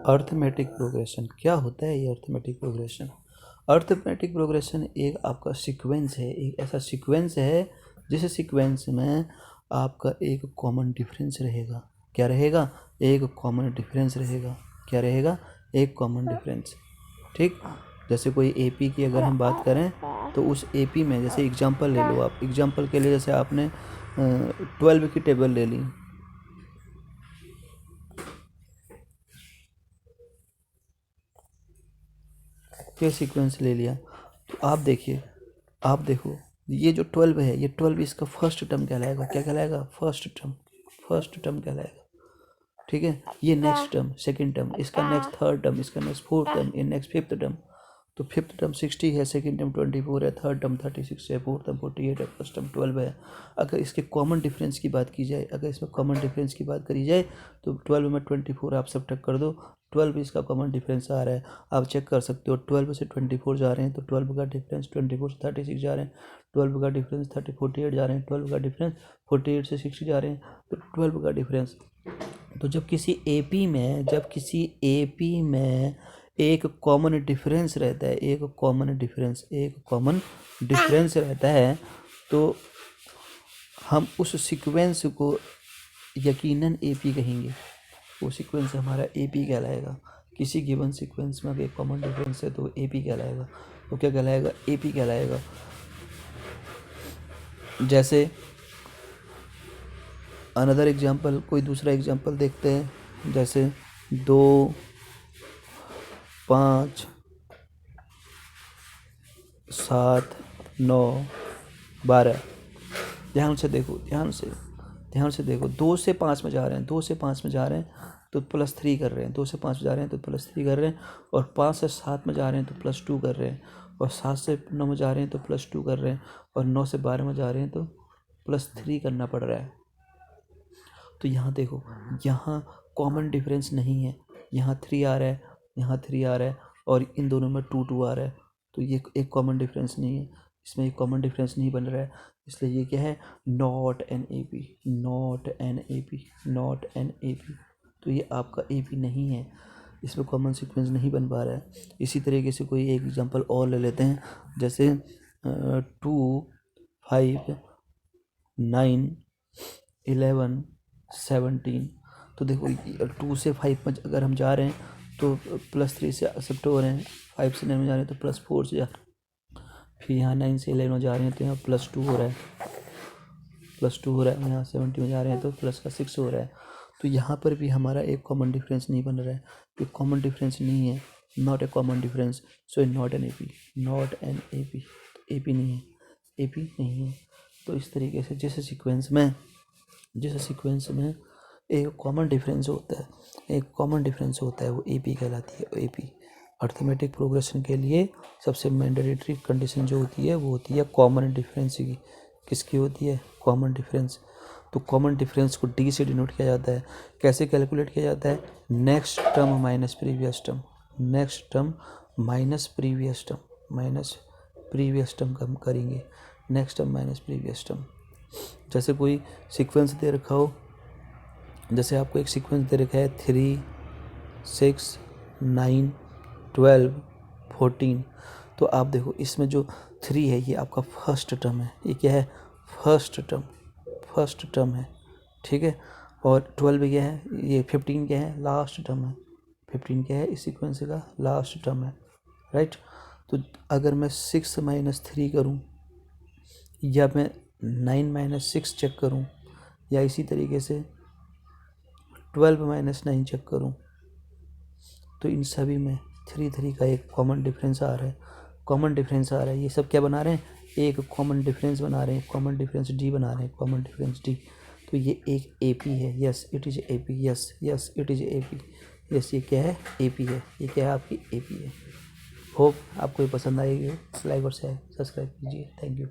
Arithmetic progression क्या होता है? ये अर्थमेटिक प्रोग्रेशन, अर्थमेटिक प्रोग्रेशन एक आपका सीक्वेंस है, एक ऐसा सीक्वेंस है जिस सीक्वेंस में आपका एक कॉमन डिफरेंस रहेगा। क्या रहेगा? एक कॉमन डिफरेंस रहेगा। क्या रहेगा? एक कॉमन डिफरेंस। ठीक, जैसे कोई एपी की अगर हम बात करें तो उस एपी में जैसे एग्जांपल ले लो आप, एग्जांपल के लिए जैसे आपने 12 की टेबल ले ली, के सीक्वेंस ले लिया, तो आप देखिए, आप देखो ये जो 12 है, ये 12 इसका फर्स्ट टर्म कहलाएगा। क्या कहलाएगा? फर्स्ट टर्म, फर्स्ट टर्म कहलाएगा। ठीक है, ये नेक्स्ट टर्म सेकंड टर्म, इसका नेक्स्ट थर्ड टर्म, इसका नेक्स्ट फोर्थ टर्म, ये नेक्स्ट फिफ्थ टर्म। तो फिफ्थ टर्म 60 है, सेकंड टर्म 24 है, थर्ड टर्म 36 है, फोर्थ टर्म 48 है, फर्स्ट टर्म 12 है। अगर इसके कॉमन डिफरेंस की बात की जाए, अगर इसमें कॉमन डिफरेंस की बात करी जाए तो 12 में 24 आप सब्ट्रैक्ट कर दो, 12 इसका कॉमन डिफरेंस आ रहा है। आप चेक कर सकते हो 12 से 24 जा रहे हैं तो 12 का डिफरेंस 24 से 36 जा रहे हैं, 12 का डिफरेंस 48 जा रहे हैं, 12 का डिफरेंस 48 से 60 जा रहे हैं, तो 12 का डिफरेंस। तो जब किसी एपी में एक कॉमन डिफरेंस रहता है, एक कॉमन डिफरेंस रहता है, तो हम उस सीक्वेंस को यकीनन एपी कहेंगे। वो सीक्वेंस हमारा एपी कहलाएगा। किसी गिवन सीक्वेंस में अगर एक कॉमन डिफरेंस है तो एपी कहलाएगा। वो क्या कहलाएगा? एपी कहलाएगा। जैसे अनदर एग्जांपल, कोई दूसरा एग्जांपल देखते हैं, जैसे 2, 5, 7, 9, 12। ध्यान से देखो, ध्यान से देखो, 2 से 5 में जा रहे हैं, 2 से 5 में जा रहे हैं तो +3 कर रहे हैं, 2 से 5 में जा रहे हैं तो +3 कर रहे हैं, और 5 से 7 में जा रहे हैं तो +2 कर रहे हैं, और 7 से 9 में जा रहे हैं तो +2 कर रहे हैं, और 9 से 12 में जा रहे हैं तो +3 करना पड़ रहा है। तो यहाँ देखो, यहाँ कॉमन डिफरेंस नहीं है, यहाँ 3 आ रहा है, यहाँ 3 आ रहा है, और इन दोनों में 2 2 आ रहा है, तो ये एक कॉमन डिफरेंस नहीं है, इसमें एक कॉमन डिफरेंस नहीं बन रहा है, इसलिए ये क्या है? Not an AP, not an AP, not an AP. तो ये आपका एपी नहीं है, इसमें कॉमन सीक्वेंस नहीं बन पा रहा है। इसी तरीके से कोई एक एग्जांपल और ले लेते हैं, जैसे 2, 5, 9, 11, 17। तो देखो 2 से 5 में अगर हम जा रहे हैं तो +3 से एक्सेप्ट हो रहे हैं, 5 से 9 में जा रहे हैं तो +4 से जा रहे हैं, फिर यहाँ 9 से 11 में जा रहे हैं तो यहाँ +2 हो रहा है, +2 हो रहा है, यहाँ 70 में जा रहे हैं तो +6 हो रहा है। तो यहाँ पर भी हमारा एक कॉमन डिफरेंस नहीं बन रहा है, तो कॉमन डिफरेंस नहीं है, not a common difference, so not an AP, not an AP, AP नहीं है, एपी नहीं है। तो इस तरीके से जिस सीक्वेंस में एक कॉमन डिफरेंस होता है, वो एपी कहलाती है, एपी। अर्थमेटिक प्रोग्रेशन के लिए सबसे मैंडेटरी कंडीशन जो होती है वो होती है कॉमन डिफरेंस की। किसकी होती है? Common difference. तो कॉमन डिफरेंस को डी से डिनोट किया जाता है। कैसे कैलकुलेट किया जाता है? Next term minus previous term, next term minus previous term, minus previous term कम करेंगे, next term minus previous term. जैसे कोई सीक्वेंस दे रखा हो, जैसे आपको एक सीक्वेंस दे रखा है 3, 6, 9, 12, 14। तो आप देखो इसमें जो 3 है ये आपका फर्स्ट टर्म है, ये क्या है? फर्स्ट टर्म है, ठीक है। और 12 क्या है? ये 15 क्या है? लास्ट टर्म है, 15 क्या है? इस सीक्वेंस का लास्ट टर्म है, राइट। तो अगर मैं 6 - 3 करूँ, या मैं 9 - 6 चेक करूँ, या इसी तरीके से 12 - 9 चेक करूँ, तो इन सभी में 3 का एक कॉमन डिफरेंस आ रहा है। ये सब क्या बना रहे हैं? एक कॉमन डिफरेंस बना रहे हैं, कॉमन डिफरेंस डी बना रहे हैं, कॉमन डिफरेंस डी। तो ये एक एपी है, yes it is AP, yes it is AP, yes ये क्या है? एपी है, ये क्या है? आपकी एपी है। होप आपको ये पसंद आएगी। लाइक और शेयर सब्सक्राइब कीजिए। Thank you.